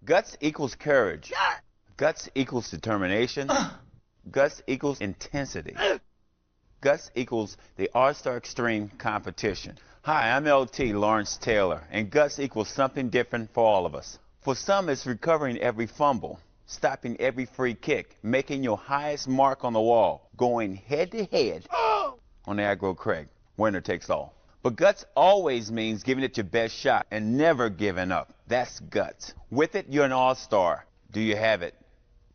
Guts equals courage. Guts equals determination. Guts equals intensity. Guts equals the All-Star Extreme competition. Hi, I'm LT, Lawrence Taylor, and guts equals something different for all of us. For some, it's recovering every fumble, stopping every free kick, making your highest mark on the wall, going head-to-head on the Aggro Crag. Winner takes all. But guts always means giving it your best shot and never giving up. That's guts. With it, you're an all-star. Do you have it?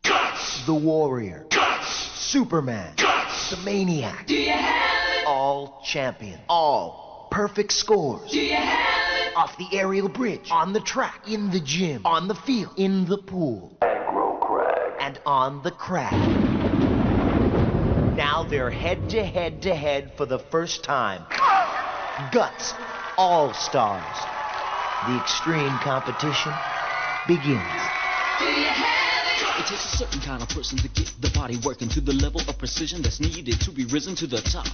Guts! The Warrior. Guts! Superman. Guts! The Maniac. Do you have it? All champion. All perfect scores. Do you have it? Off the aerial bridge. On the track. In the gym. On the field. In the pool. Aggro Crag. And on the crag. Now they're head-to-head for the first time. Guts All-Stars. The extreme competition begins. Do you have It takes a certain kind of person to get the body working to the level of precision that's needed to be risen to the top.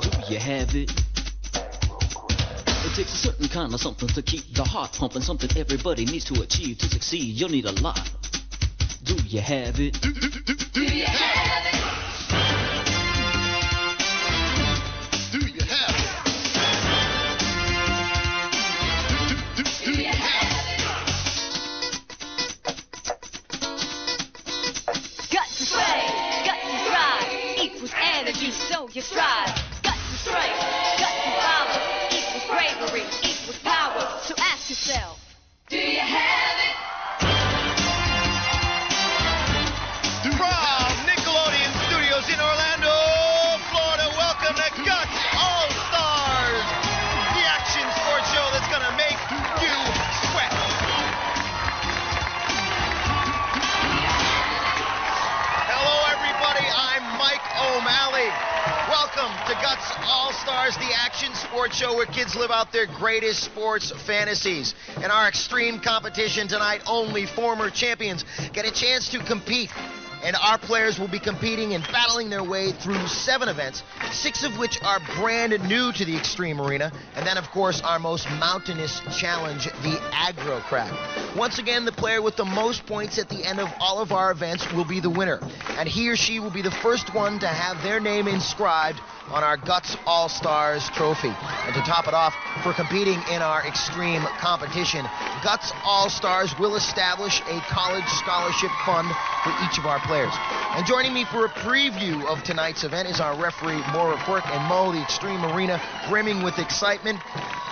Do you have it? It takes a certain kind of something to keep the heart pumping, something everybody needs to achieve to succeed. You'll need a lot. Do you have it? Do you have it? Do you have it? Do you have it? Guts and strength, guts and strive equals energy, so you strive. Guts and strength, guts and power equals bravery, equals power. So ask yourself, do you have it? From Nickelodeon Studios in Orlando, Florida, welcome to Guts All-Stars, the action sports show that's gonna make you sweat. Hello, everybody. I'm Mike O'Malley. Welcome to Guts All-Stars, the action sports show where kids live out their greatest sports fantasies. In our extreme competition tonight, only former champions get a chance to compete. And our players will be competing and battling their way through 7 events, 6 of which are brand new to the Extreme Arena, and then, of course, our most mountainous challenge, the Aggro Crag. Once again, the player with the most points at the end of all of our events will be the winner, and he or she will be the first one to have their name inscribed on our Guts All-Stars trophy. And to top it off, for competing in our extreme competition, Guts All-Stars will establish a college scholarship fund for each of our players. And joining me for a preview of tonight's event is our referee, Maura Quirk, and Mo, the Extreme Arena, brimming with excitement,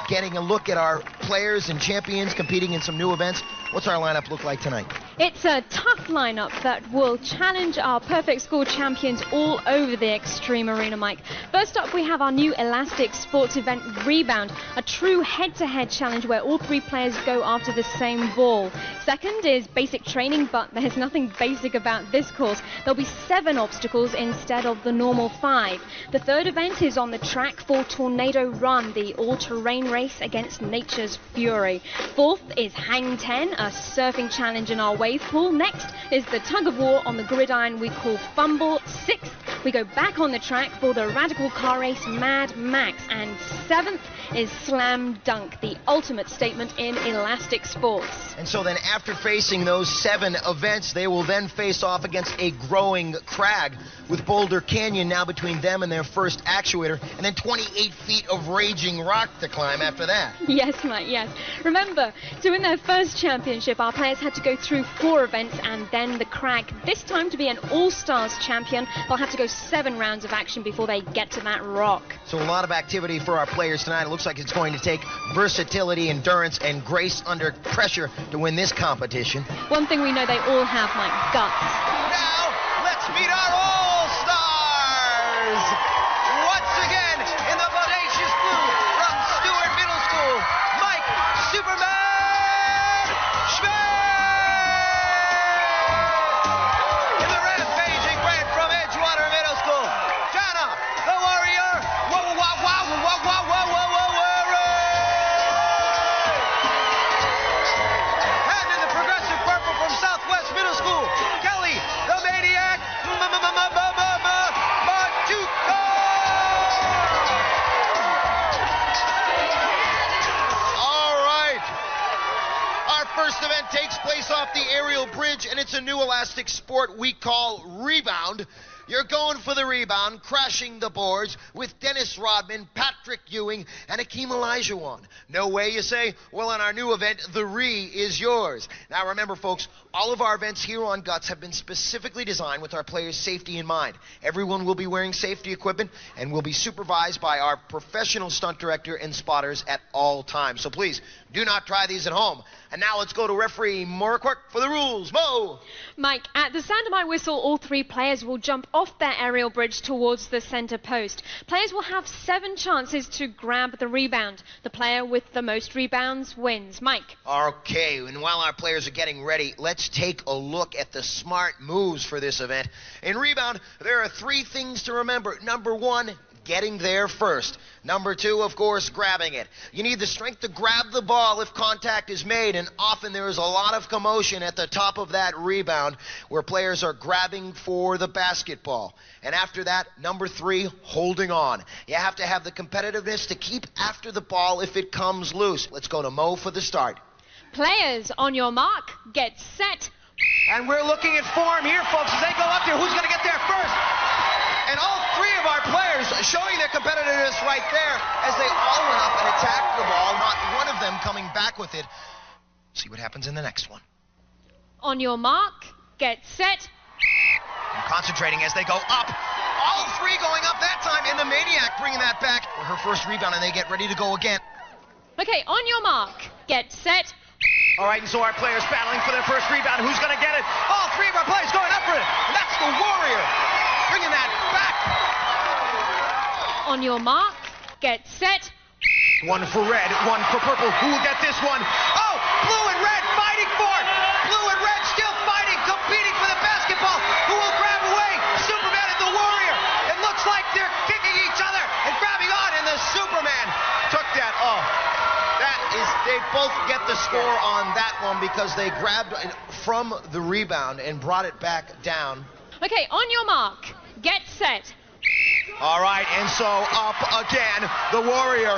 getting a look at our players and champions competing in some new events. What's our lineup look like tonight? It's a tough lineup that will challenge our perfect score champions all over the Extreme Arena, Mike. First up, we have our new elastic sports event, Rebound, a true head-to-head challenge where all 3 players go after the same ball. Second is basic training, but there's nothing basic about this course. There'll be 7 obstacles instead of the normal 5. The third event is on the track for Tornado Run, the all-terrain race against nature's fury. Fourth is Hang 10, a surfing challenge in our wave pool. Next is the tug of war on the gridiron we call Fumble. Sixth, we go back on the track for the radical car race Mad Max. And 7th is Slam Dunk, the ultimate statement in elastic sports. And so then after facing those 7 events, they will then face off against a growing crag with Boulder Canyon now between them and their first actuator, and then 28 feet of raging rock to climb after that. Yes, Mike, yes. Remember, to win their first championship, our players had to go through 4 events and then the crag. This time, to be an all-stars champion, they'll have to go 7 rounds of action before they get to that rock. So a lot of activity for our players tonight. It looks like it's going to take versatility, endurance, and grace under pressure to win this competition. One thing we know they all have, Mike, guts. Now, let's meet our all-stars! Once again, in the bodacious blue from Stewart Middle School, Mike Superman Schmidt! In the rampaging red from Edgewater Middle School, Jana, the warrior, whoa, whoa, whoa, whoa, whoa, whoa, whoa, whoa, whoa, and in the progressive purple from Southwest Middle School, Kelli, the Maniac, Marchewka! first event takes place off the aerial bridge, and it's a new elastic sport we call Rebound. You're going for the rebound, crashing the boards with Dennis Rodman, Patrick Ewing, and Akeem Olajuwon. No way, you say? Well, in our new event, the Re is yours. Now remember, folks, all of our events here on Guts have been specifically designed with our players' safety in mind. Everyone will be wearing safety equipment and will be supervised by our professional stunt director and spotters at all times. So please, do not try these at home. And now let's go to referee Marchewka for the rules. Mo! Mike, at the sound of my whistle, all three players will jump off their aerial bridge towards the center post. Players will have 7 chances to grab the rebound. The player with the most rebounds wins. Mike. Okay, and while our players are getting ready, let's take a look at the smart moves for this event. In Rebound, there are 3 things to remember. Number 1, getting there first. Number 2, of course, grabbing it. You need the strength to grab the ball if contact is made, and often there is a lot of commotion at the top of that rebound where players are grabbing for the basketball. And after that, number 3, holding on. You have to have the competitiveness to keep after the ball if it comes loose. Let's go to Mo for the start. Players, on your mark, get set. And we're looking at form here, folks, as they go up there. Who's going to get there first? And all 3 of our players showing their competitiveness right there as they all went up and attacked the ball, not one of them coming back with it. See what happens in the next one. On your mark, get set. And concentrating as they go up. All 3 going up that time, and the Maniac bringing that back for her first rebound, and they get ready to go again. Okay, on your mark, get set. All right, and so our players battling for their first rebound. Who's going to get it? All 3 of our players going up for it. And that's the Warrior bringing that back. On your mark, get set. 1 for red, 1 for purple. Who will get this one? Oh, blue and red fighting for it. Blue and red still fighting, competing for the basketball. Who will grab away? Superman and the Warrior. It looks like they're kicking each other and grabbing on, and the Superman took that off. They both get the score on that one because they grabbed it from the rebound and brought it back down. Okay, on your mark, get set. All right, and so up again, the Warrior.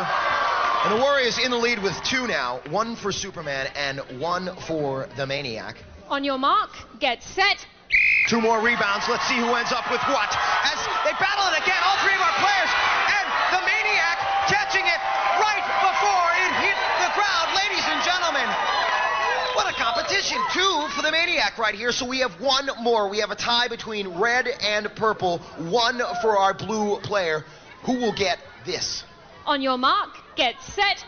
And the Warrior's in the lead with 2 now, 1 for Superman and 1 for the Maniac. On your mark, get set. 2 more rebounds. Let's see who ends up with what. As they battle it again, all 3 of our players, and the Maniac catching it right before it hit the crowd. Ladies and gentlemen, what a competition. 2 for the Maniac right here. So we have 1 more. We have a tie between red and purple. 1 for our blue player. Who will get this? On your mark, get set.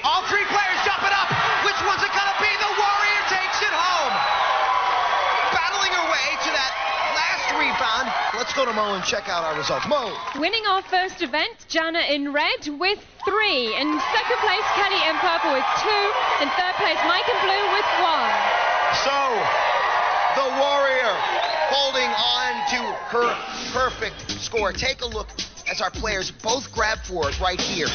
All 3 players jumping up. Which one's it gonna be? The Warrior takes it home. Battling her way to that last rebound. Let's go to Mo and check out our results. Mo. Winning our first event, Jana in red with 3. In second place, Kelli in purple with 2. In third place, Mike in blue with 1. So, the Warrior holding on to her perfect score. Take a look as our players both grab for it right here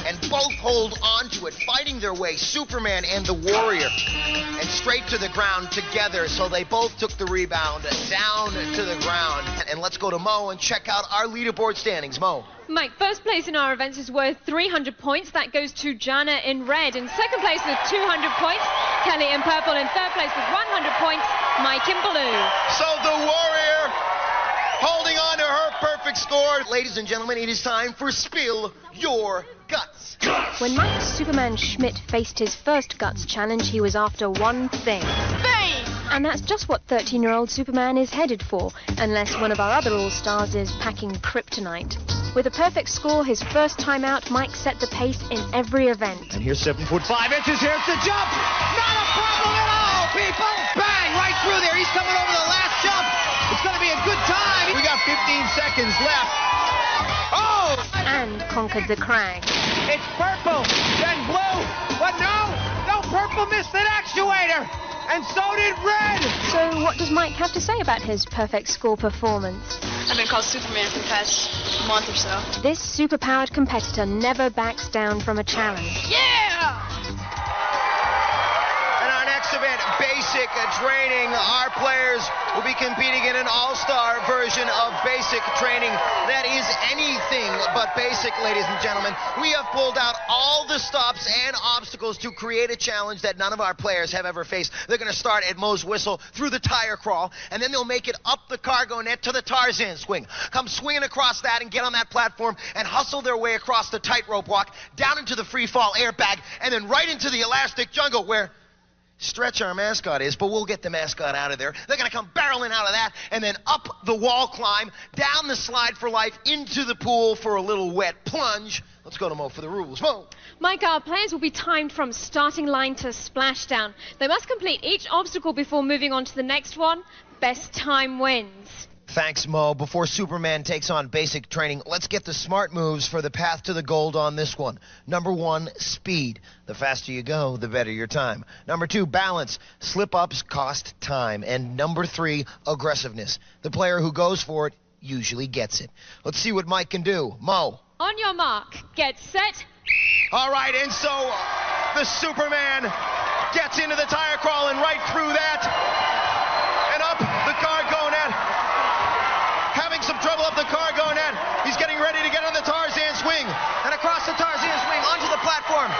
and both hold on to it, fighting their way, Superman and the Warrior, and straight to the ground together. So they both took the rebound down to the ground. And let's go to Mo and check out our leaderboard standings. Mo. Mike, first place in our events is worth 300 points. That goes to Jana in red. In second place with 200 points, Kelli in purple. In third place with 100 points, Mike in blue. So the Warrior holding on to her perfect score. Ladies and gentlemen, it is time for Spill Your Guts. When Mike Superman Schmidt faced his first Guts challenge, he was after one thing. Fame! And that's just what 13-year-old Superman is headed for, unless one of our other All-Stars is packing kryptonite. With a perfect score his first time out, Mike set the pace in every event. And here's 7 foot 5 inches. Here's the jump. Not a problem at all, people. Bang, right through there. He's coming over the last jump. It's going to be a good time. We got 15 seconds left. Oh! And conquered the crag. It's purple, then blue. But no, purple missed an actuator. And so did red. So what does Mike have to say about his perfect score performance? I've been called Superman for the past month or so. This superpowered competitor never backs down from a challenge. Yeah! And our next next event, basic training. Our players will be competing in an all-star version of basic training that is anything but basic, ladies and gentlemen. We have pulled out all the stops and obstacles to create a challenge that none of our players have ever faced. They're going to start at Moe's Whistle through the tire crawl, and then they'll make it up the cargo net to the Tarzan swing. Come swinging across that and get on that platform and hustle their way across the tightrope walk, down into the free fall airbag, and then right into the elastic jungle where Stretch, our mascot, is, but we'll get the mascot out of there. They're going to come barreling out of that, and then up the wall climb, down the slide for life, into the pool for a little wet plunge. Let's go to Mo for the rules. Mo. Mike, our players will be timed from starting line to splashdown. They must complete each obstacle before moving on to the next one. Best time wins. Thanks, Mo. Before Superman takes on basic training, let's get the smart moves for the path to the gold on this one. Number 1, speed. The faster you go, the better your time. Number 2, balance. Slip-ups cost time. And number 3, aggressiveness. The player who goes for it usually gets it. Let's see what Mike can do. Mo. On your mark, get set. All right, and so the Superman gets into the tire crawl and right through that and up the cargo net. Having some trouble up the cargo net. He's getting ready to get on the Tarzan swing. And across the Tarzan swing onto the platform.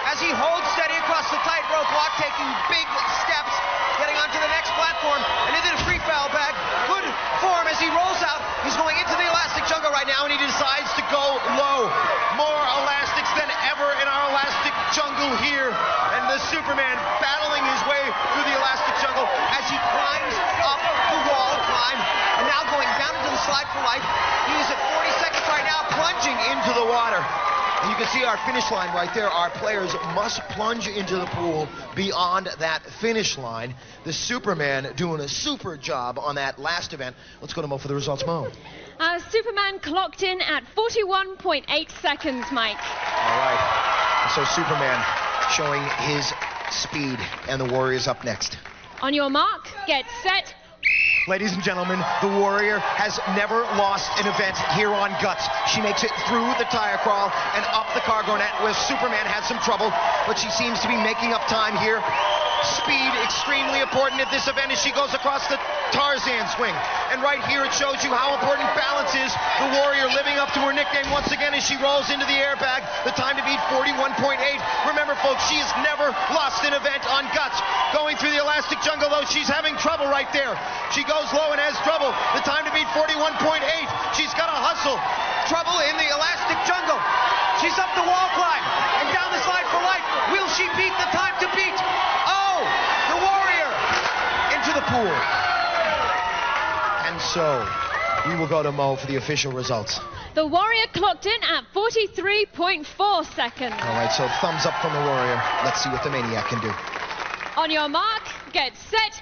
As he holds steady across the tightrope walk, taking big steps, getting onto the next platform and into the free fall bag. Good form as he rolls out. He's going into the elastic jungle right now, and he decides to go low. More elastics than ever in our elastic jungle here. And the Superman battling his way through the elastic jungle as he climbs up the wall climb. And now going down into the slide for life. He's at 40 seconds right now, plunging into the water. And you can see our finish line right there. Our players must plunge into the pool beyond that finish line. The Superman doing a super job on that last event. Let's go to Mo for the results. Mo. Superman clocked in at 41.8 seconds, Mike. All right. So Superman showing his speed, and the Warriors up next. On your mark, get set. Ladies and gentlemen, the Warrior has never lost an event here on Guts. She makes it through the tire crawl and up the cargo net where Superman had some trouble, but she seems to be making up time here. Speed extremely important at this event as she goes across the Tarzan swing. And right here it shows you how important balance is. The Warrior living up to her nickname once again as she rolls into the airbag. The time to beat 41.8. Remember, folks, she has never lost an event on Guts. Going through the elastic jungle, though, she's having trouble right there. She goes low and has trouble. The time to beat 41.8. She's got to hustle. Trouble in the elastic jungle. She's up the wall climb and down the slide for life. Will she beat the time to beat? Oh, the Warrior into the pool. And so we will go to Mo for the official results. The Warrior clocked in at 43.4 seconds. All right, so thumbs up from the Warrior. Let's see what the Maniac can do. On your mark, get set.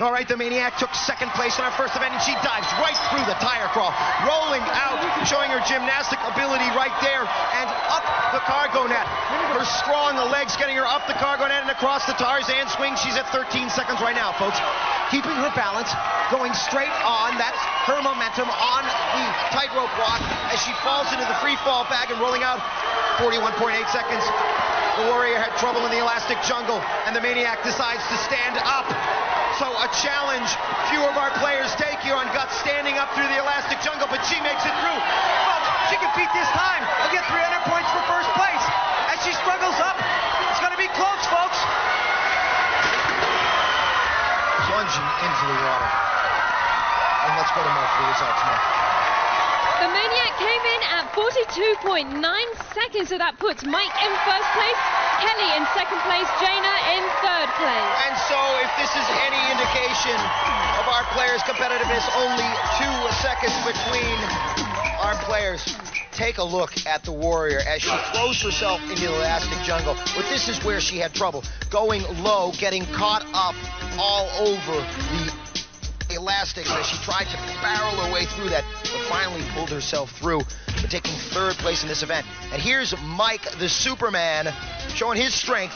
All right, the Maniac took second place in our first event, and she dives right through the tire crawl, rolling out, showing her gymnastic ability right there, and up the cargo net. Her strong legs getting her up the cargo net and across the Tarzan swing. She's at 13 seconds right now, folks. Keeping her balance, going straight on. That's her momentum on the tightrope walk as she falls into the free fall bag and rolling out 41.8 seconds. The Warrior had trouble in the elastic jungle, and the Maniac decides to stand up. So a challenge few of our players take here on Guts, standing up through the elastic jungle, but she makes it through. Folks, she can beat this time and get 300 points for first place. As she struggles up, it's going to be close, folks. Plunging into the water. And let's go to Mark for the results now. The Maniac came in at 42.9 seconds, so that puts Mike in first place, Kelli in second place, Jana in third place. And so if this is any indication of our players' competitiveness, only 2 seconds between our players. Take a look at the Warrior as she throws herself into the elastic jungle. But this is where she had trouble. Going low, getting caught up all over the elastics as she tried to barrel her way through that, but finally pulled herself through, but taking third place in this event. And here's Mike the Superman showing his strength,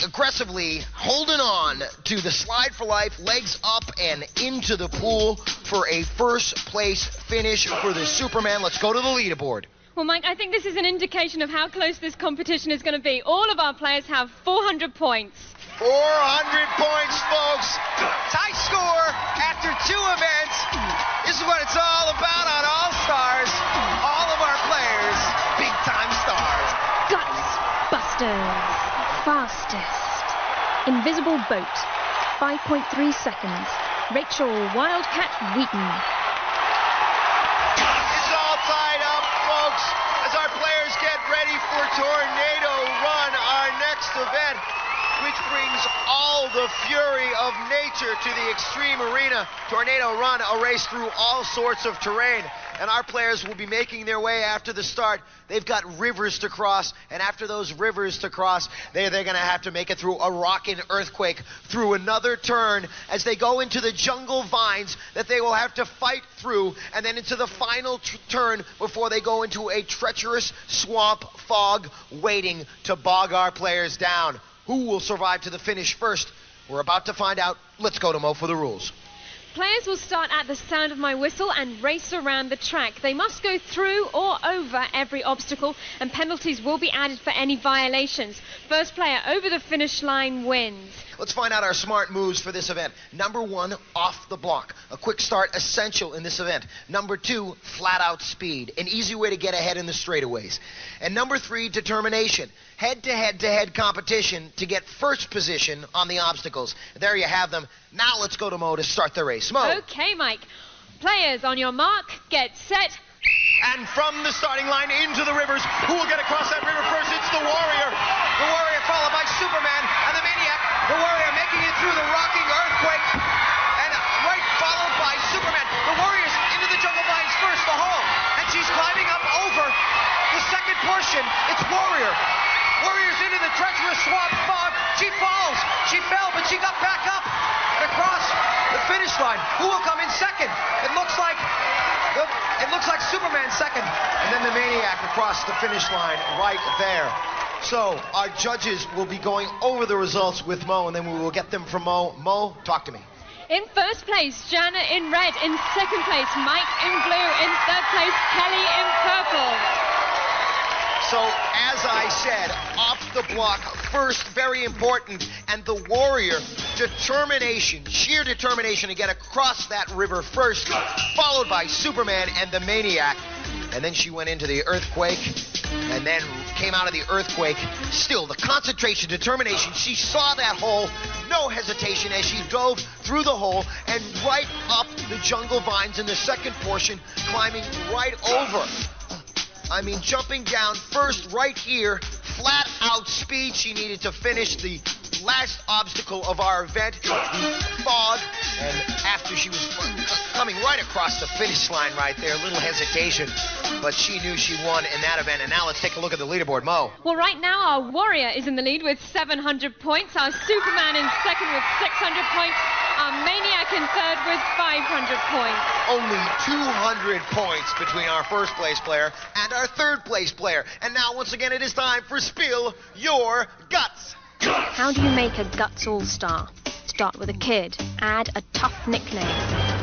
aggressively holding on to the slide for life, legs up and into the pool for a first place finish for the Superman. Let's go to the leaderboard. Well, Mike, I think this is an indication of how close this competition is going to be. All of our players have 400 points. 400 points, folks. Tie score after 2 events. This is what it's all about on All Stars. All of our players, big-time stars. Guts Busters. Fastest. Invisible Boat. 5.3 seconds. Rachel Wildcat Wheaton. It's all tied up, folks, as our players get ready for Tornado Run, our next event, which brings all the fury of nature to the extreme arena. Tornado Run, a race through all sorts of terrain, and our players will be making their way after the start. They've got rivers to cross, and after those rivers to cross, they're going to have to make it through a rocking earthquake, through another turn, as they go into the jungle vines that they will have to fight through, and then into the final turn before they go into a treacherous swamp fog waiting to bog our players down. Who will survive to the finish first? We're about to find out. Let's go to Mo for the rules. Players will start at the sound of my whistle and race around the track. They must go through or over every obstacle, and penalties will be added for any violations. First player over the finish line wins. Let's find out our smart moves for this event. Number 1, off the block. A quick start essential in this event. Number 2, flat out speed. An easy way to get ahead in the straightaways. And number 3, determination. Head-to-head-to-head competition to get first position on the obstacles. There you have them. Now let's go to Mo to start the race. Mo. Okay, Mike. Players on your mark, get set. And from the starting line into the rivers, who will get across that river first? It's the Warrior. The Warrior followed by Superman and the Maniac. The Warrior making it through the rocking earthquake. And right followed by Superman. The Warrior's into the jungle vines first, the hole. And she's climbing up over the second portion. It's Warrior. Warrior's into the treacherous swamp fog. She falls. She fell, but she got back up and across the finish line. Who will come in second? It looks like Superman second. And then the Maniac across the finish line right there. So our judges will be going over the results with Mo, and then we will get them from Mo. Mo, talk to me. In first place, Jana in red. In second place, Mike in blue. In third place, Kelly in purple. So, as I said, off the block, first, very important, and the Warrior, determination, sheer determination to get across that river first, followed by Superman and the Maniac. And then she went into the earthquake, and then came out of the earthquake. Still, the concentration, determination, she saw that hole, no hesitation as she dove through the hole and right up the jungle vines in the second portion, climbing right over. I mean, jumping down first right here, flat out speed she needed to finish the last obstacle of our event, the fog, and after she was coming right across the finish line right there, a little hesitation, but she knew she won in that event. And now let's take a look at the leaderboard. Mo. Well, right now our Warrior is in the lead with 700 points, our Superman in second with 600 points, our Maniac in third with 500 points. Only 200 points between our first place player and our third place player. And now, once again, it is time for Spill Your Guts. How do you make a Guts All-Star? Start with a kid. Add a tough nickname.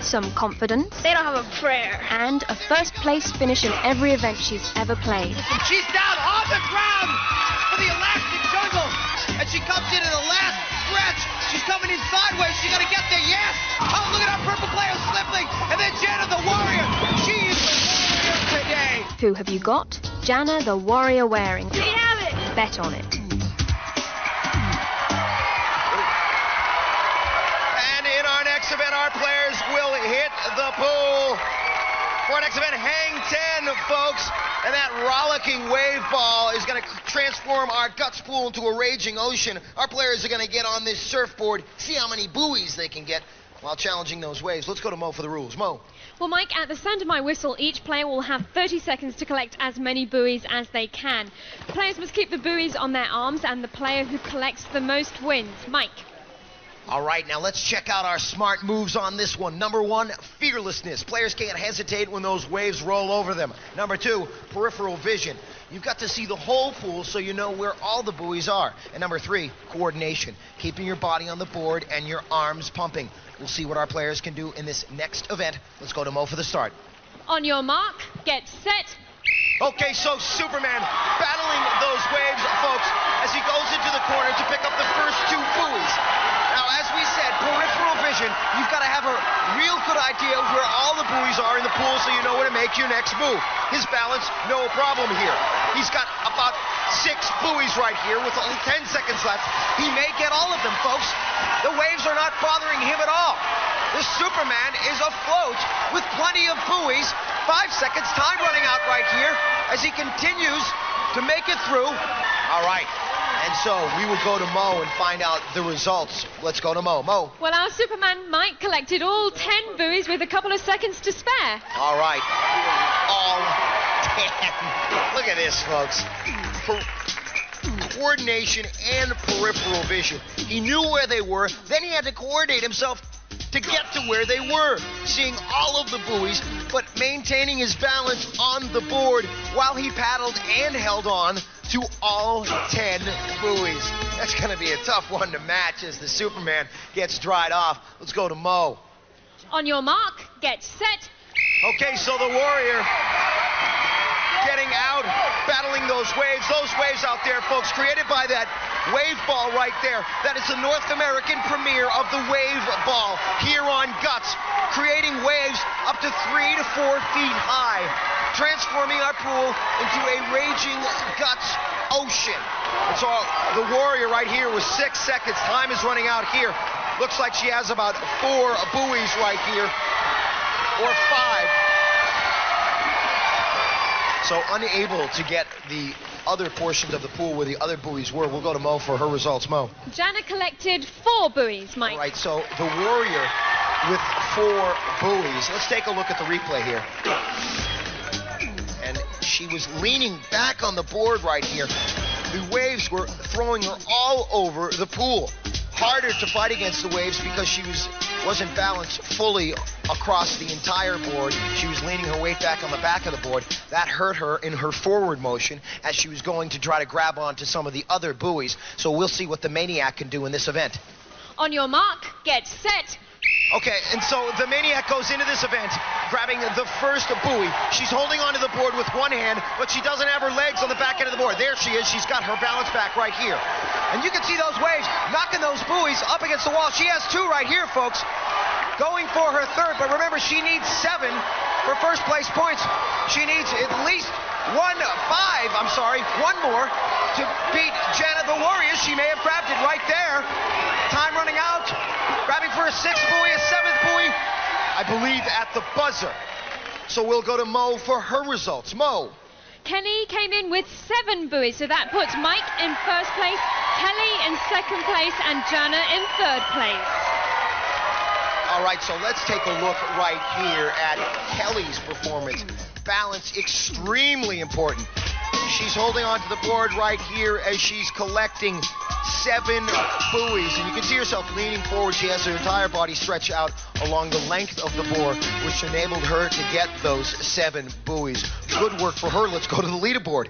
Some confidence. They don't have a prayer. And a first place finish in every event she's ever played. She's down on the ground for the elastic jungle, and she comes into the last stretch. She's coming in sideways. She's gonna get there. Yes. Oh, look at our purple player slipping, and then Jana the Warrior. She is the Warrior today. Who have you got? Jana the Warrior wearing. We have it. Bet on it. And in our next event, our players will hit the pool. For our next event, Hang 10, folks. And that rollicking wave ball is going to transform our Guts pool into a raging ocean. Our players are going to get on this surfboard, see how many buoys they can get while challenging those waves. Let's go to Mo for the rules. Mo. Well, Mike, at the sound of my whistle, each player will have 30 seconds to collect as many buoys as they can. Players must keep the buoys on their arms, and the player who collects the most wins. Mike. All right, now let's check out our smart moves on this one. Number 1, fearlessness. Players can't hesitate when those waves roll over them. Number 2, peripheral vision. You've got to see the whole pool so you know where all the buoys are. And number 3, coordination. Keeping your body on the board and your arms pumping. We'll see what our players can do in this next event. Let's go to Mo for the start. On your mark, get set. Okay, so Superman battling those waves, folks, as he goes into the corner to pick up the first 2 buoys. you've got to have a real good idea of where all the buoys are in the pool so you know where to make your next move. His balance, no problem here. He's got about 6 buoys right here with only 10 seconds left. He may get all of them, folks. The waves are not bothering him at all. The Superman is afloat with plenty of buoys. 5 seconds, time running out right here as he continues to make it through. All right. And so we will go to Mo and find out the results. Let's go to Mo. Mo. Well, our Superman Mike collected all 10 buoys with a couple of seconds to spare. All right. All 10. Look at this, folks. Coordination and peripheral vision. He knew where they were. Then he had to coordinate himself to get to where they were, seeing all of the buoys, but maintaining his balance on the board while he paddled and held on to all 10 buoys. That's going to be a tough one to match as the Superman gets dried off. Let's go to Mo. On your mark, get set. Okay, so the Warrior getting out, battling those waves out there, folks, created by that wave ball right there. That is the North American premiere of the wave ball here on Guts, creating waves up to 3 to 4 feet high, transforming our pool into a raging Guts ocean. And so the Warrior right here with 6 seconds. Time is running out here. Looks like she has about 4 buoys right here, or 5. So unable to get the other portions of the pool where the other buoys were. We'll go to Mo for her results. Mo. Jana collected 4 buoys, Mike. All right, so the Warrior with 4 buoys. Let's take a look at the replay here. And she was leaning back on the board right here. The waves were throwing her all over the pool. Harder to fight against the waves because she wasn't balanced fully across the entire board. She was leaning her weight back on the back of the board. That hurt her in her forward motion as she was going to try to grab onto some of the other buoys. So we'll see what the Maniac can do in this event. On your mark, get set. Okay, and so the Maniac goes into this event grabbing the first buoy. She's holding onto the board with one hand, but she doesn't have her legs on the back end of the board. There she is. She's got her balance back right here. And you can see those waves knocking those buoys up against the wall. She has 2 right here, folks, going for her third. But remember, she needs 7 for first place points. She needs at least 1 more to beat Jana the Warrior. She may have grabbed it right there. Time running out. Grabbing for a 6th buoy, a 7th buoy, I believe at the buzzer. So we'll go to Mo for her results. Mo. Kelli came in with 7 buoys, so that puts Mike in first place, Kelli in second place, and Jana in third place. All right, so let's take a look right here at Kelli's performance. Balance extremely important. She's holding onto the board right here as she's collecting 7 buoys, and you can see herself leaning forward. She has her entire body stretched out along the length of the board, which enabled her to get those 7 buoys. Good work for her. Let's go to the leaderboard.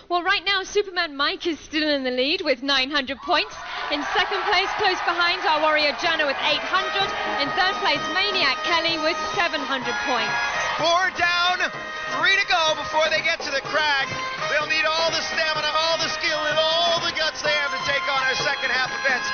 Well, right now, Superman Mike is still in the lead with 900 points. In second place, close behind, our Warrior Jana with 800. In third place, Maniac Kelli with 700 points. 4 down, 3 to go before they get to the crag. They'll need all the stamina, all the skill, and all the guts they have to take on our second half events.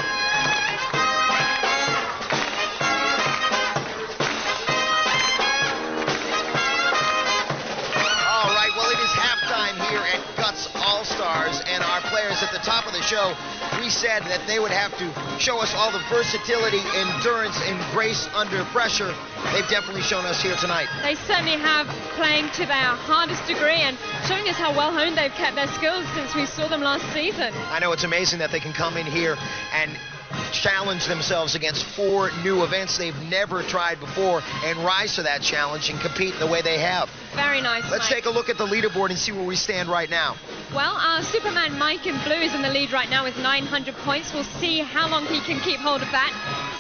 All right, well, it is halftime here at Guts All-Stars, and our players at the top of the show, we said that they would have to show us all the versatility, endurance, and grace under pressure. They've definitely shown us here tonight. They certainly have, playing to their hardest degree and showing us how well honed they've kept their skills since we saw them last season. I know it's amazing that they can come in here and challenge themselves against 4 new events they've never tried before and rise to that challenge and compete the way they have. Very nice, Let's take a look at the leaderboard and see where we stand right now. Well, our Superman Mike in blue is in the lead right now with 900 points. We'll see how long he can keep hold of that.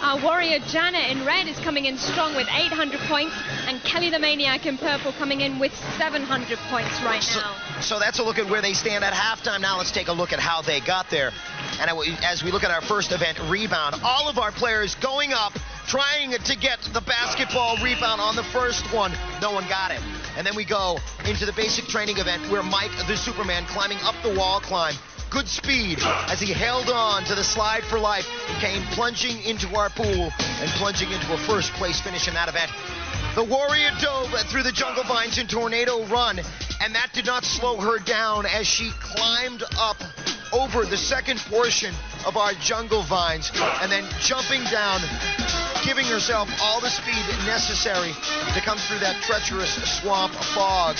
Our Warrior Jana in red is coming in strong with 800 points, and Kelli the Maniac in purple coming in with 700 points right now. So that's a look at where they stand at halftime. Now let's take a look at how they got there. And as we look at our first event, Rebound, all of our players going up, trying to get the basketball rebound on the first one. No one got it. And then we go into the basic training event where Mike, the Superman, climbing up the wall climb, good speed as he held on to the slide for life, came plunging into our pool and plunging into a first-place finish in that event. The Warrior dove through the jungle vines in Tornado Run, and that did not slow her down as she climbed up over the second portion of our jungle vines and then jumping down, giving herself all the speed necessary to come through that treacherous swamp fog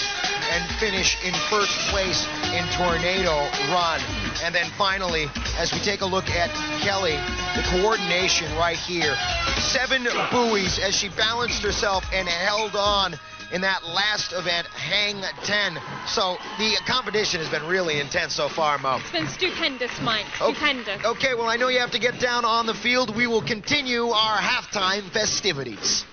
and finish in first place in Tornado Run. And then finally, as we take a look at Kelli, the coordination right here. 7 buoys as she balanced herself and held on in that last event, Hang 10. So the competition has been really intense so far, Mo. It's been stupendous, Mike. Stupendous. Okay, well, I know you have to get down on the field. We will continue our halftime festivities.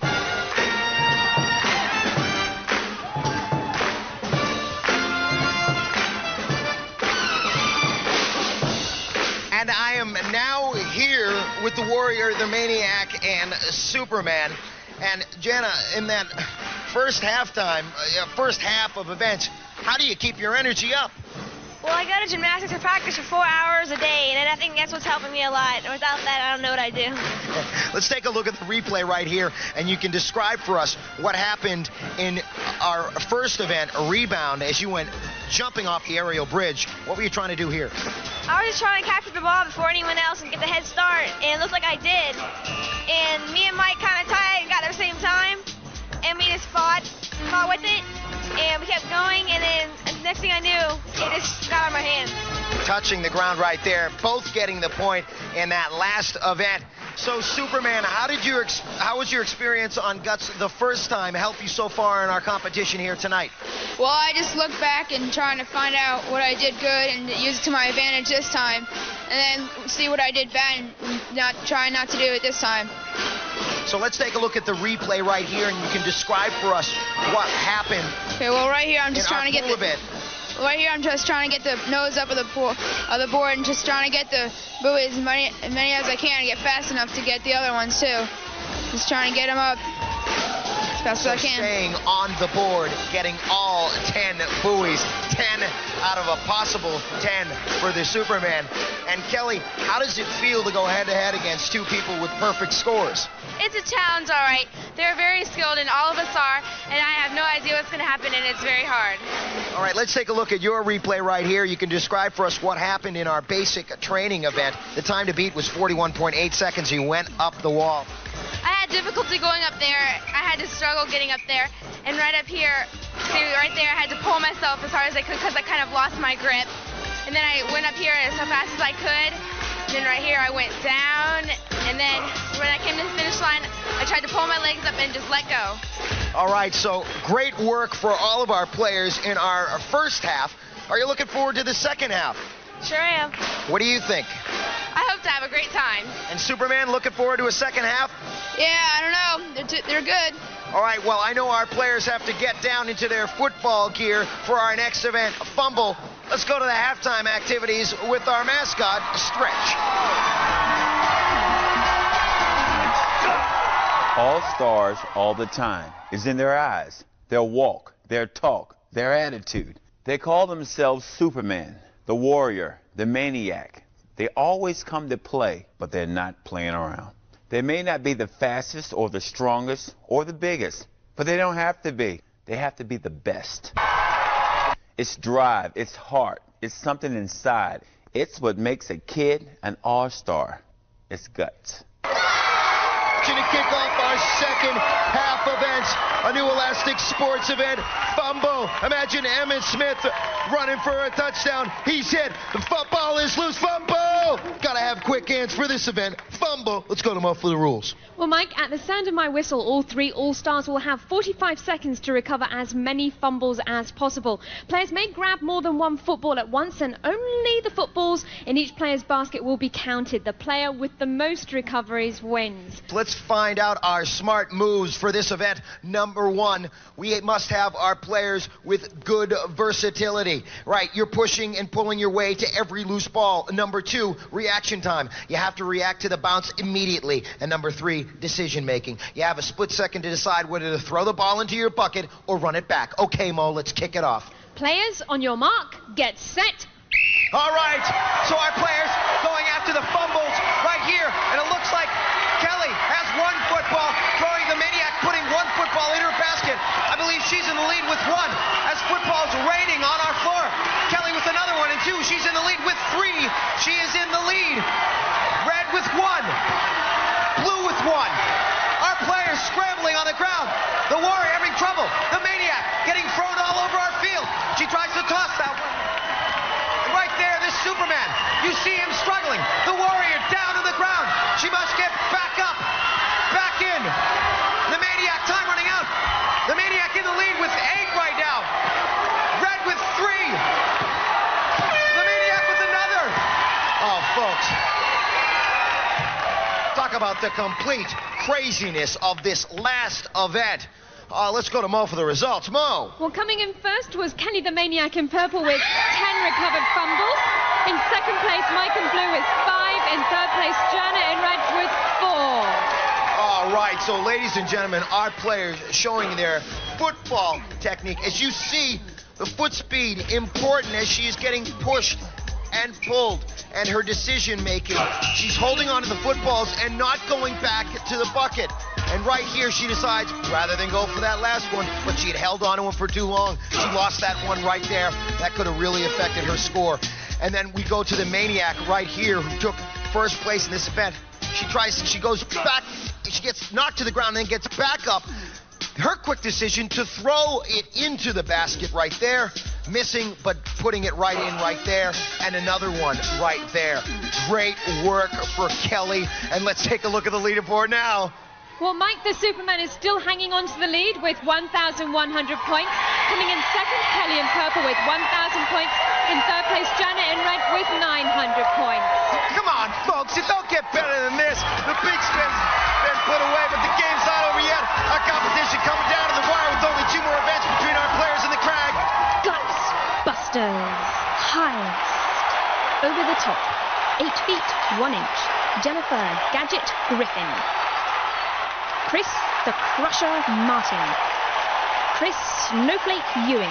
And I am now here with the Warrior, the Maniac, and Superman. And Jana, in that first half of events, how do you keep your energy up? Well, I go to gymnastics and practice for 4 hours a day, and I think that's what's helping me a lot. Without that, I don't know what I do. Let's take a look at the replay right here, and you can describe for us what happened in our first event, a rebound, as you went jumping off the aerial bridge. What were you trying to do here? I was just trying to capture the ball before anyone else and get the head start, and it looked like I did. And me and Mike kind of tied and got there at the same time, and we just fought with it, and we kept going, and then next thing I knew, it just got on my hand. Touching the ground right there, both getting the point in that last event. So, Superman, how was your experience on Guts the first time help you so far in our competition here tonight? Well, I just look back and trying to find out what I did good and use it to my advantage this time, and then see what I did bad and try not to do it this time. So let's take a look at the replay right here, and you can describe for us what happened. Okay, well, right here I'm just trying to get Right here I'm just trying to get the nose up of the board and just trying to get the buoys as many as I can and get fast enough to get the other ones too. Just trying to get them up as fast as I can. Staying on the board, getting all 10 buoys, 10 out of a possible 10 for the Superman. And Kelli, how does it feel to go head-to-head against 2 people with perfect scores? It's a challenge, all right. They're very skilled, and all of us are, and I have no idea what's going to happen, and it's very hard. All right, let's take a look at your replay right here. You can describe for us what happened in our basic training event. The time to beat was 41.8 seconds. You went up the wall. I had difficulty going up there. I had to struggle getting up there, and right up here, see right there, I had to pull myself as hard as I could because I kind of lost my grip. And then I went up here as fast as I could. And then right here, I went down, and then when I came to the finish line, I tried to pull my legs up and just let go. All right, so great work for all of our players in our first half. Are you looking forward to the second half? Sure am. What do you think? I hope to have a great time. And Superman, looking forward to a second half? Yeah, I don't know. They're good. All right, well, I know our players have to get down into their football gear for our next event, Fumble. Let's go to the halftime activities with our mascot, Stretch. All stars all the time is in their eyes, their walk, their talk, their attitude. They call themselves Superman, the Warrior, the Maniac. They always come to play, but they're not playing around. They may not be the fastest or the strongest or the biggest, but they don't have to be. They have to be the best. It's drive, it's heart, it's something inside. It's what makes a kid an all-star. It's guts. To kick off our second half events, a new Elastic Sports event, Fumble. Imagine Emmitt Smith running for a touchdown. He's hit. The football is loose. Fumble! Gotta have quick hands for this event. Fumble. Let's go to Mo for the rules. Well, Mike, at the sound of my whistle, all 3 All-Stars will have 45 seconds to recover as many fumbles as possible. Players may grab more than one football at once, and only the footballs in each player's basket will be counted. The player with the most recoveries wins. Let's find out our smart moves for this event. Number 1, we must have our players with good versatility. Right, you're pushing and pulling your way to every loose ball. Number 2, reaction time. You have to react to the bounce immediately. And number 3, decision making. You have a split second to decide whether to throw the ball into your bucket or run it back. Okay, Mo, let's kick it off. Players, on your mark, get set, All right, so our players going after the fumbles right here, and it looks like Kelli has one football, throwing the Maniac, putting one football in her basket. I believe she's in the lead with one, as football's raining on our floor. Kelli with another one, and two, she's in the lead with three. She is in the lead. Red with one, blue with one. Our players scrambling on the ground. The Warrior having trouble. The Maniac getting thrown all over our field. She tries to toss that one. Right there, this Superman. You see him struggling. The Warrior down on the ground. She must get back up. Back in. The Maniac, time running out. The Maniac in the lead with 8 right now. Red with 3. The Maniac with another. Oh, folks. Talk about the complete craziness of this last event. Let's go to Mo for the results. Mo. Well, coming in first was Kelli the Maniac in purple with 10 recovered fumbles. In second place, Mike in blue with 5. In third place, Jana in red with 4. All right, so ladies and gentlemen, our players showing their football technique. As you see, the foot speed important as she is getting pushed and pulled, and her decision making. She's holding on to the footballs and not going back to the bucket. And right here, she decides, rather than go for that last one, but she had held on to him for too long. She lost that one right there. That could have really affected her score. And then we go to the Maniac right here, who took first place in this event. She goes back, she gets knocked to the ground, and then gets back up. Her quick decision to throw it into the basket right there, missing, but putting it right in right there, and another one right there. Great work for Kelli, and let's take a look at the leaderboard now. Well, Mike the Superman is still hanging on to the lead with 1,100 points. Coming in second, Kelli in purple with 1,000 points. In third place, Jana in red with 900 points. Come on, folks, it don't get better than this. The big spin's been put away, but the game's not over yet. Our competition coming down to the wire with only 2 more events between our players and the Crag. Guts Busters. Highest. Over the top. 8 feet, 1 inch. Jennifer Gadget Griffin. Chris the Crusher Martin. Chris Snowflake Ewing.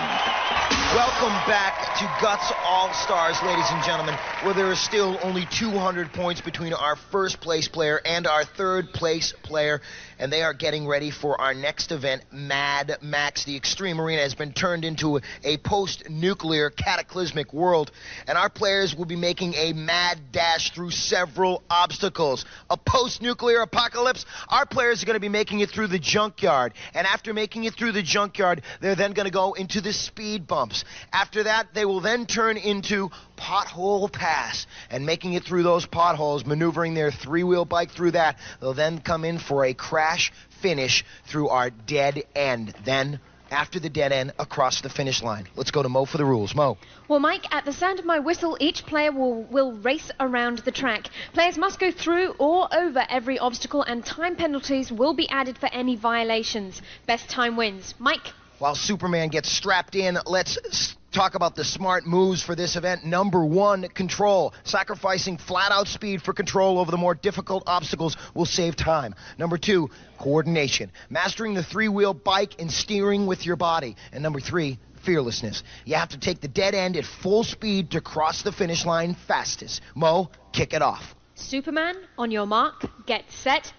Welcome back to Guts All-Stars, ladies and gentlemen, where there is still only 200 points between our first place player and our third place player, and they are getting ready for our next event, Mad Max. The Extreme Arena has been turned into a post-nuclear cataclysmic world, and our players will be making a mad dash through several obstacles. A post-nuclear apocalypse, our players are going to be making it through the junkyard, and after making it through the junkyard, they're then going to go into the speed bumps. After that, they will then turn into Pothole Pass, and making it through those potholes, maneuvering their 3-wheel bike through that, they'll then come in for a crash finish through our dead end. Then, after the dead end, across the finish line. Let's go to Mo for the rules. Mo. Well, Mike, at the sound of my whistle, each player will race around the track. Players must go through or over every obstacle, and time penalties will be added for any violations. Best time wins. Mike. While Superman gets strapped in, let's talk about the smart moves for this event. Number 1, control. Sacrificing flat-out speed for control over the more difficult obstacles will save time. Number 2, coordination. Mastering the 3-wheel bike and steering with your body. And number 3, fearlessness. You have to take the dead end at full speed to cross the finish line fastest. Mo, kick it off. Superman, on your mark, get set.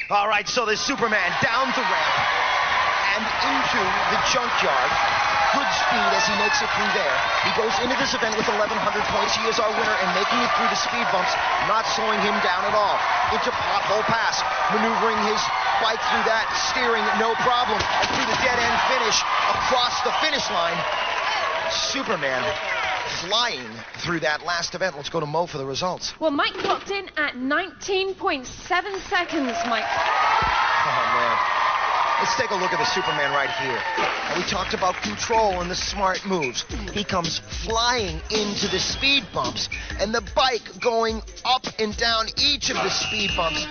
All right, so there's Superman down the ramp and into the junkyard. Good speed as he makes it through there. He goes into this event with 1,100 points. He is our winner, and making it through the speed bumps, not slowing him down at all. Into Pothole Pass, maneuvering his bike through that, steering no problem, and through the dead end finish, across the finish line. Superman flying through that last event. Let's go to Mo for the results. Well, Mike clocked in at 19.7 seconds, Mike. Oh, man. Let's take a look at the Superman right here. And we talked about control and the smart moves. He comes flying into the speed bumps, and the bike going up and down each of the speed bumps.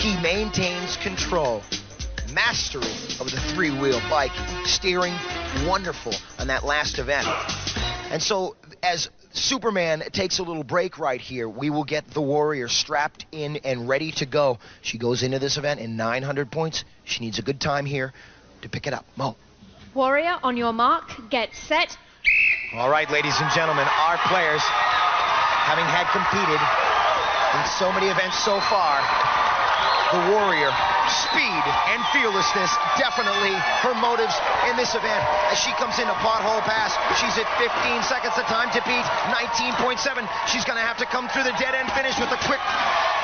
He maintains control. Mastery of the 3-wheel bike. Steering wonderful on that last event. And so, as Superman takes a little break right here, we will get the Warrior strapped in and ready to go. She goes into this event in 900 points. She needs a good time here to pick it up. Mo. Warrior, on your mark, get set. All right, ladies and gentlemen, our players Having had competed in so many events so far, the Warrior, speed and fearlessness, definitely her motives in this event. As she comes into pothole pass, she's at 15 seconds of time to beat 19.7. She's going to have to come through the dead end finish with a quick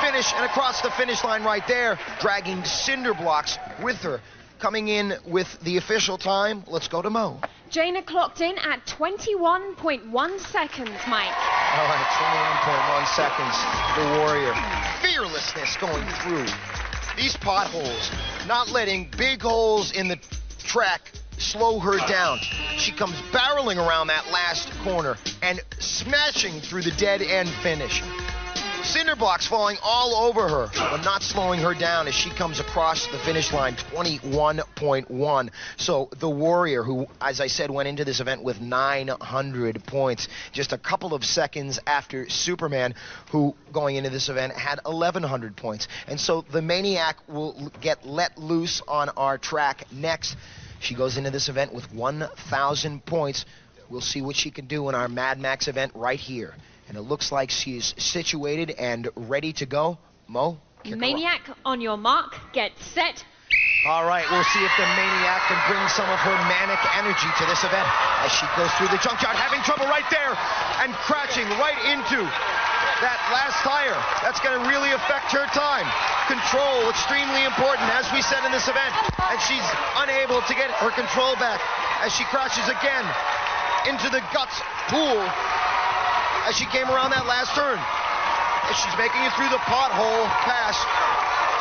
finish and across the finish line right there, dragging cinder blocks with her. Coming in with the official time, let's go to Mo. Jana clocked in at 21.1 seconds, Mike. All right, 21.1 seconds. The Warrior. Fearlessness going through these potholes, not letting big holes in the track slow her down. She comes barreling around that last corner and smashing through the dead end finish. Cinder blocks falling all over her, but not slowing her down as she comes across the finish line, 21.1. So the Warrior, who, as I said, went into this event with 900 points, just a couple of seconds after Superman, who, going into this event, had 1,100 points. And so the Maniac will get let loose on our track next. She goes into this event with 1,000 points. We'll see what she can do in our Mad Max event right here. And it looks like she's situated and ready to go. Mo? Maniac, on your mark, get set. All right, we'll see if the Maniac can bring some of her manic energy to this event as she goes through the junkyard, having trouble right there and crashing right into that last tire. That's going to really affect her time. Control, extremely important, as we said in this event. And she's unable to get her control back as she crashes again into the Guts pool as she came around that last turn. As she's making it through the pothole pass,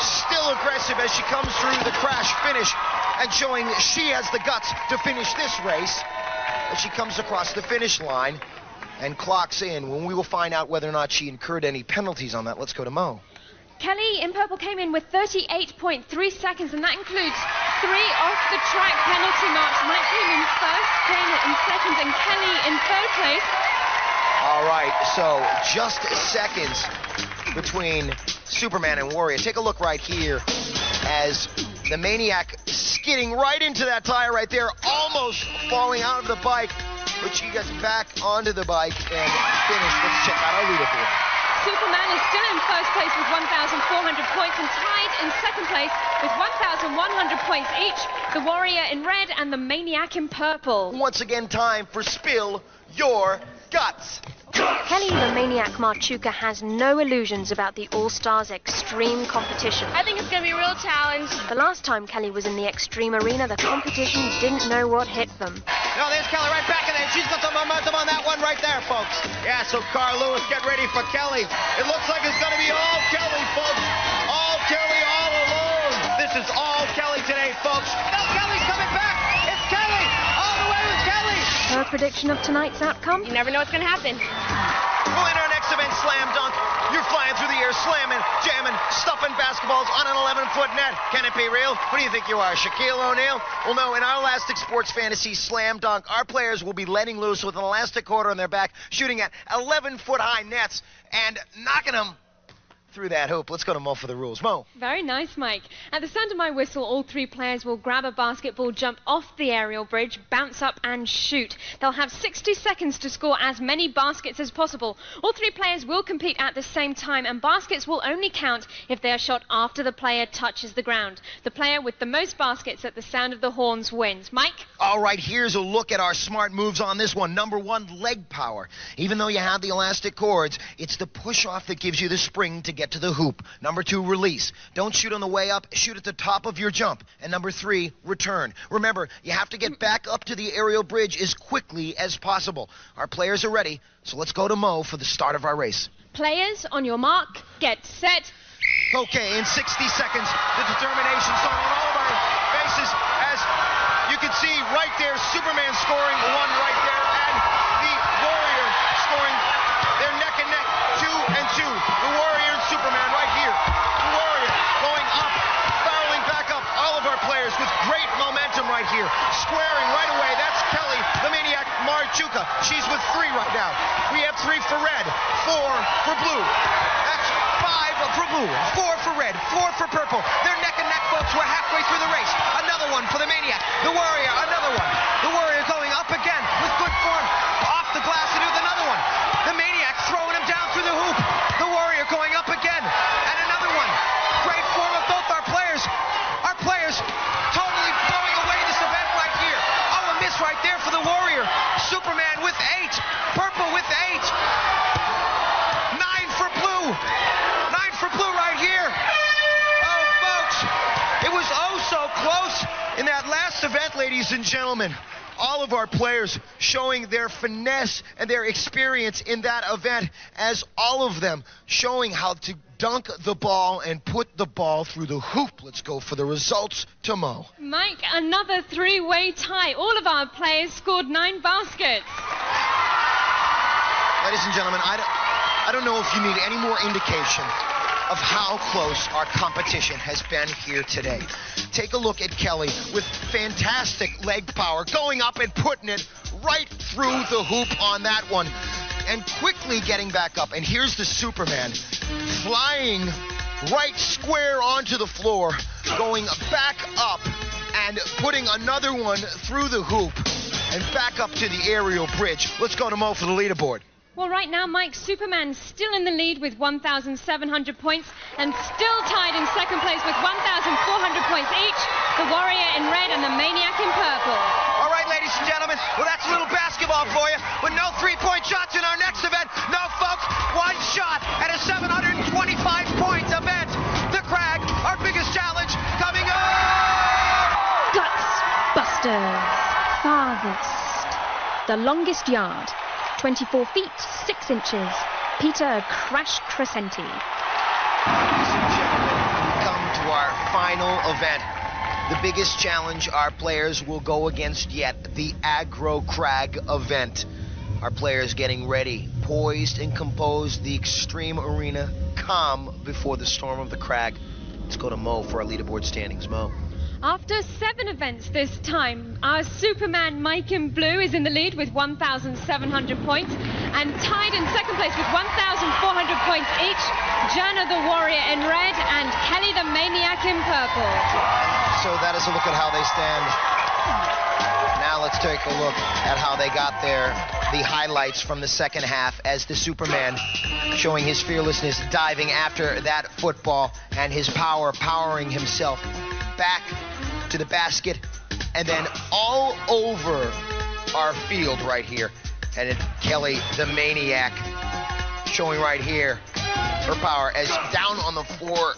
still aggressive as she comes through the crash finish and showing she has the guts to finish this race. As she comes across the finish line and clocks in, when we will find out whether or not she incurred any penalties on that. Let's go to Mo. Kelli in purple came in with 38.3 seconds, and that includes 3 off-the-track penalty marks. Mike came in first, Jana in second, and Kelli in third place. All right, so just seconds between Superman and Warrior. Take a look right here as the Maniac skidding right into that tire right there, almost falling out of the bike, but she gets back onto the bike and finished. Let's check out our leaderboard. Superman is still in first place with 1,400 points and tied in second place with 1,100 points each. The Warrior in red and the Maniac in purple. Once again, time for Spill Your Guts. Kelli the Maniac Marchewka has no illusions about the All-Stars Extreme competition. I think it's going to be a real challenge. The last time Kelli was in the Extreme Arena, the competition didn't know what hit them. No, there's Kelli right back in there. She's got the momentum on that one right there, folks. Yeah, so Carl Lewis, get ready for Kelli. It looks like it's going to be all Kelli, folks. All Kelli, all alone. This is all Kelli today, folks. No, Kelly's coming back. It's Kelli. All the way with Kelli. Her prediction of tonight's outcome? You never know what's going to happen. Well, in our next event, Slam Dunk, you're flying through the air, slamming, jamming, stuffing basketballs on an 11-foot net. Can it be real? Who do you think you are, Shaquille O'Neal? Well, no, in our Elastic Sports Fantasy Slam Dunk, our players will be letting loose with an elastic cord on their back, shooting at 11-foot-high nets and knocking them through that hoop. Let's go to Mo for the rules. Mo. Very nice, Mike. At the sound of my whistle, all 3 players will grab a basketball, jump off the aerial bridge, bounce up and shoot. They'll have 60 seconds to score as many baskets as possible. All 3 players will compete at the same time, and baskets will only count if they are shot after the player touches the ground. The player with the most baskets at the sound of the horns wins. Mike? All right, here's a look at our smart moves on this one. Number 1, leg power. Even though you have the elastic cords, it's the push-off that gives you the spring to get to the hoop. Number 2, release. Don't shoot on the way up, shoot at the top of your jump. And number 3, return. Remember, you have to get back up to the aerial bridge as quickly as possible. Our players are ready, so let's go to Mo for the start of our race. Players, on your mark, get set. Okay, in 60 seconds, the determination song on all of our faces as you can see right there, Superman scoring 1 right there, and the Warrior scoring. They're neck and neck, 2 and 2. The Warrior and Superman right here. The Warrior going up, barreling back up. All of our players with great momentum right here. Squaring right away. That's Kelli, the Maniac Marchewka. She's with 3 right now. We have 3 for red, 4 for blue. That's 5 for blue, 4 for red, 4 for purple. They're neck and neck, folks. minutes. We're halfway through the race. Another one for the Maniac. The Warrior, another one. The Warrior going up again with good form. Off the glass and with another one. The Maniac throwing him down through the hoop. The Warrior going up again. And another one. Great form of both our players. Our players totally blowing away this event right here. Oh, a miss right there for the Warrior. Superman with 8. Purple with 8. 9 for blue. 9 for blue right here. Oh, folks, it was oh so close in that last event, ladies and gentlemen. All of our players showing their finesse and their experience in that event, as all of them showing how to dunk the ball and put the ball through the hoop. Let's go for the results to Mo. Mike, another three-way tie. All of our players scored 9 baskets. Ladies and gentlemen, I don't know if you need any more indication of how close our competition has been here today. Take a look at Kelli with fantastic leg power, going up and putting it right through the hoop on that one, and quickly getting back up. And here's the Superman flying right square onto the floor, going back up and putting another one through the hoop and back up to the aerial bridge. Let's go to Mo for the leaderboard. Well, right now, Mike, Superman still in the lead with 1,700 points and still tied in second place with 1,400 points each. The Warrior in red and the Maniac in purple. All right, ladies and gentlemen, well, that's a little basketball for you, but no three-point shots in our next event. No, folks, one shot at a 725-point event. The Crag, our biggest challenge, coming up. Guts Busters. Farthest. The longest yard. 24 feet, 6 inches. Peter Crash Crescenti. Ladies and gentlemen, we come to our final event. The biggest challenge our players will go against yet, the Aggro Crag event. Our players getting ready, poised and composed, the extreme arena, calm before the storm of the crag. Let's go to Mo for our leaderboard standings. Mo. After 7 events this time, our Superman Mike in blue is in the lead with 1,700 points and tied in second place with 1,400 points each. Jana the Warrior in red and Kelli the Maniac in purple. So that is a look at how they stand. Now let's take a look at how they got there. The highlights from the second half as the Superman showing his fearlessness, diving after that football and his power, powering himself back to the basket and then all over our field right here. And Kelli the Maniac showing right here her power as down on the floor,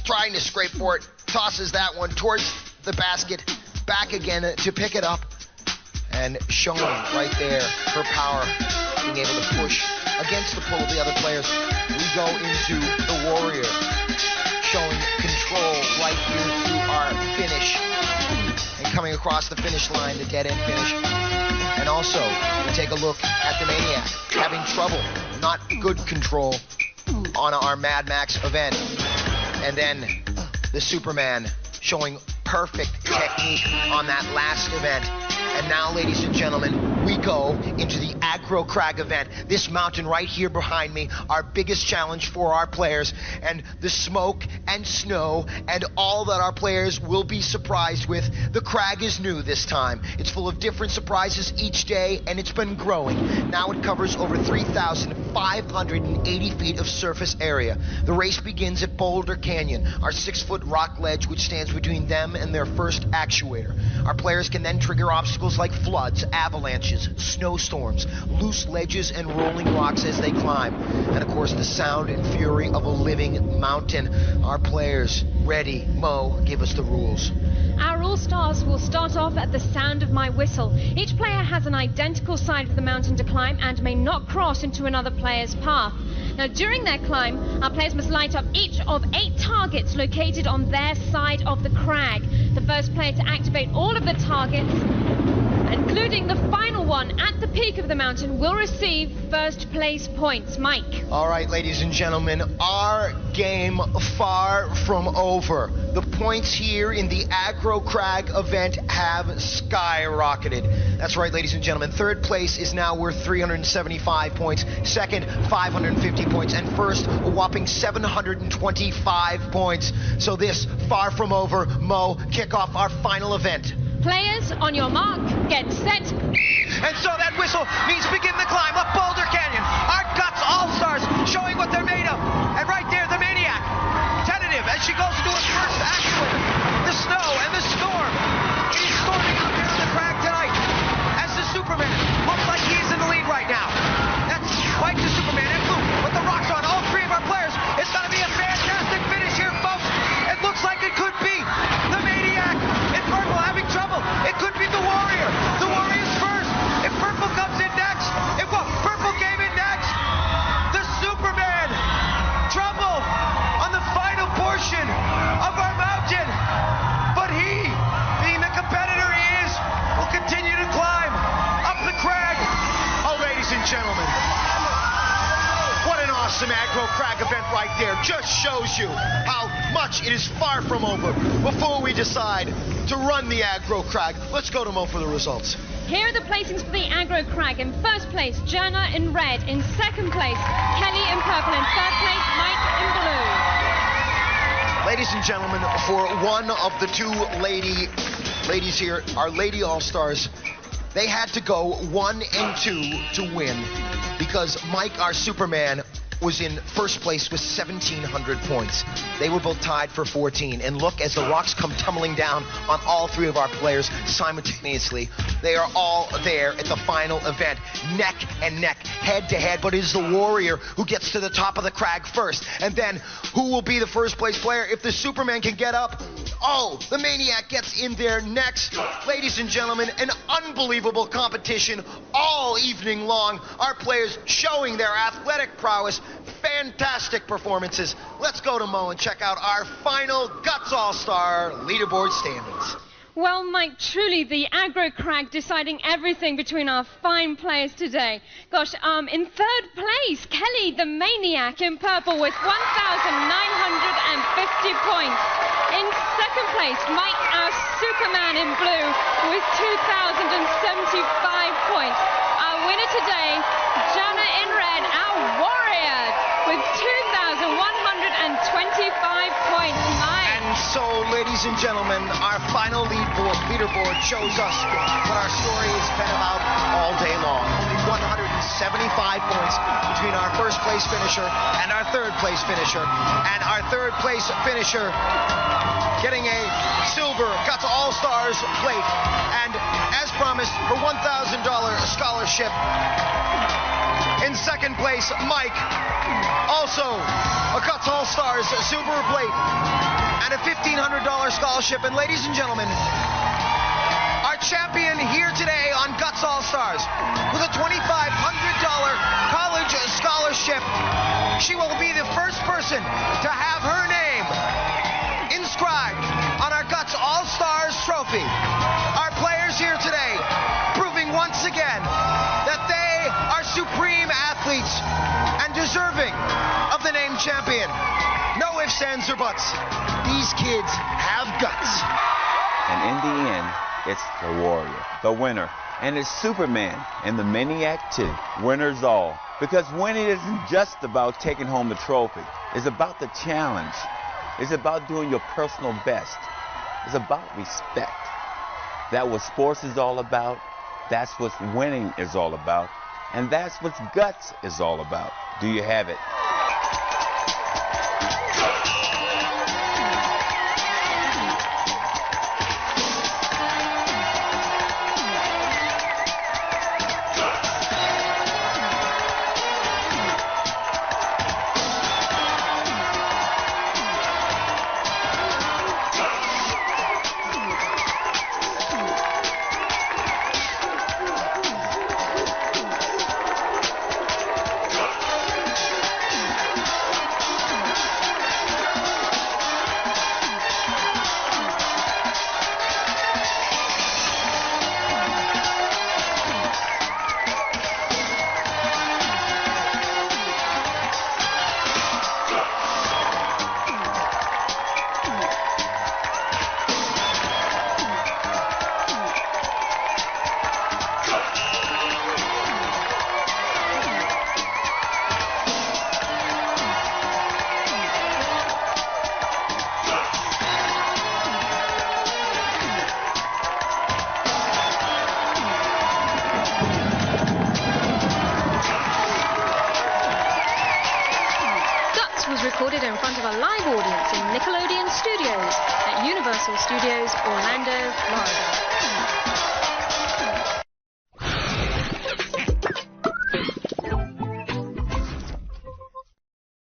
trying to scrape for it, tosses that one towards the basket, back again to pick it up, and showing right there her power, being able to push against the pull of the other players. We go into the Warrior, showing control right here through our finish, and coming across the finish line, the dead end finish. And also, we take a look at the Maniac, having trouble, not good control on our Mad Max event. And then the Superman showing perfect technique on that last event. And now, ladies and gentlemen, we go into the Aggro Crag event. This mountain right here behind me, our biggest challenge for our players, and the smoke and snow and all that our players will be surprised with. The crag is new this time. It's full of different surprises each day, and it's been growing. Now it covers over 3,580 feet of surface area. The race begins at Boulder Canyon, our 6-foot rock ledge which stands between them and their first actuator. Our players can then trigger obstacles like floods, avalanches, snowstorms, loose ledges, and rolling rocks as they climb. And of course, the sound and fury of a living mountain. Our players ready. Mo, give us the rules. Our All-Stars will start off at the sound of my whistle. Each player has an identical side of the mountain to climb and may not cross into another player's path. Now, during their climb, our players must light up each of 8 targets located on their side of the crag. The first player to activate all of the targets including the final one at the peak of the mountain, will receive first place points. Mike. All right, ladies and gentlemen, our game far from over. The points here in the Aggro Crag event have skyrocketed. That's right, ladies and gentlemen. Third place is now worth 375 points. Second, 550 points. And first, a whopping 725 points. So this, far from over. Mo, kick off our final event. Players, on your mark, get set. And so that whistle means begin the climb up Boulder Canyon. Our Guts All-Stars showing what they're made of. And right there, the Maniac, tentative as she goes into her first action. The snow and the storm. It is storming out here on the crag tonight as the Superman looks like he's in the lead right now. That's Mike the Superman and Blue with the rocks on all three of our players. It's going to be a fantastic finish here, folks. It looks like it could be the Maniac in purple having trouble. It could be the Warrior. The Warrior's first. If purple comes in next, if purple came in next, the Superman, trouble on the final portion of our mountain. But he, being the competitor he is, will continue to climb up the crag. Oh, ladies and gentlemen, what an awesome Aggro Crag event right there. Just shows you how much it is far from over. Before we decide to run the Aggro Crag, let's go to Mo for the results. Here are the placings for the Aggro Crag. In first place, Jana in red. In second place, Kelli in purple. In third place, Mike in blue. Ladies and gentlemen, for one of the two ladies here, our Lady All-Stars, they had to go 1 and 2 to win because Mike, our Superman, was in first place with 1,700 points. They were both tied for 14. And look, as the rocks come tumbling down on all three of our players simultaneously, they are all there at the final event, neck and neck, head to head. But it is the Warrior who gets to the top of the crag first. And then who will be the first place player? If the Superman can get up, oh, the Maniac gets in there next. Ladies and gentlemen, an unbelievable competition all evening long. Our players showing their athletic prowess. Fantastic performances. Let's go to Mo and check out our final Guts All-Star leaderboard standings. Well, Mike, truly the Aggro Crag deciding everything between our fine players today. Gosh, in third place, Kelli the Maniac in purple with 1,950 points. In second place, Mike our Superman in blue with 2,075 points. Our winner today, Jana in red, our Warrior with 2,125 points. Mike. And so, ladies and gentlemen, our final leaderboard shows us what our story has been about all day long. Only 175 points between our first place finisher and our third place finisher. And our third place finisher getting a silver Guts All-Stars plate. And as promised, her $1,000 scholarship. In second place, Mike, also a Guts All-Stars silver plate and a $1,500 scholarship. And ladies and gentlemen, our champion here today on Guts All-Stars with a $2,500 college scholarship. She will be the first person to have her name inscribed on our Guts All-Stars trophy. Our players here today proving once again that they are supreme athletes and deserving of the name champion. No ifs, ands, or buts. These kids have guts. And in the end, it's the Warrior, the winner. And it's Superman and the Maniac too. Winners all. Because winning isn't just about taking home the trophy. It's about the challenge. It's about doing your personal best. It's about respect. That's what sports is all about. That's what winning is all about. And that's what Guts is all about. Do you have it? was recorded in front of a live audience in Nickelodeon Studios at Universal Studios, Orlando, Florida.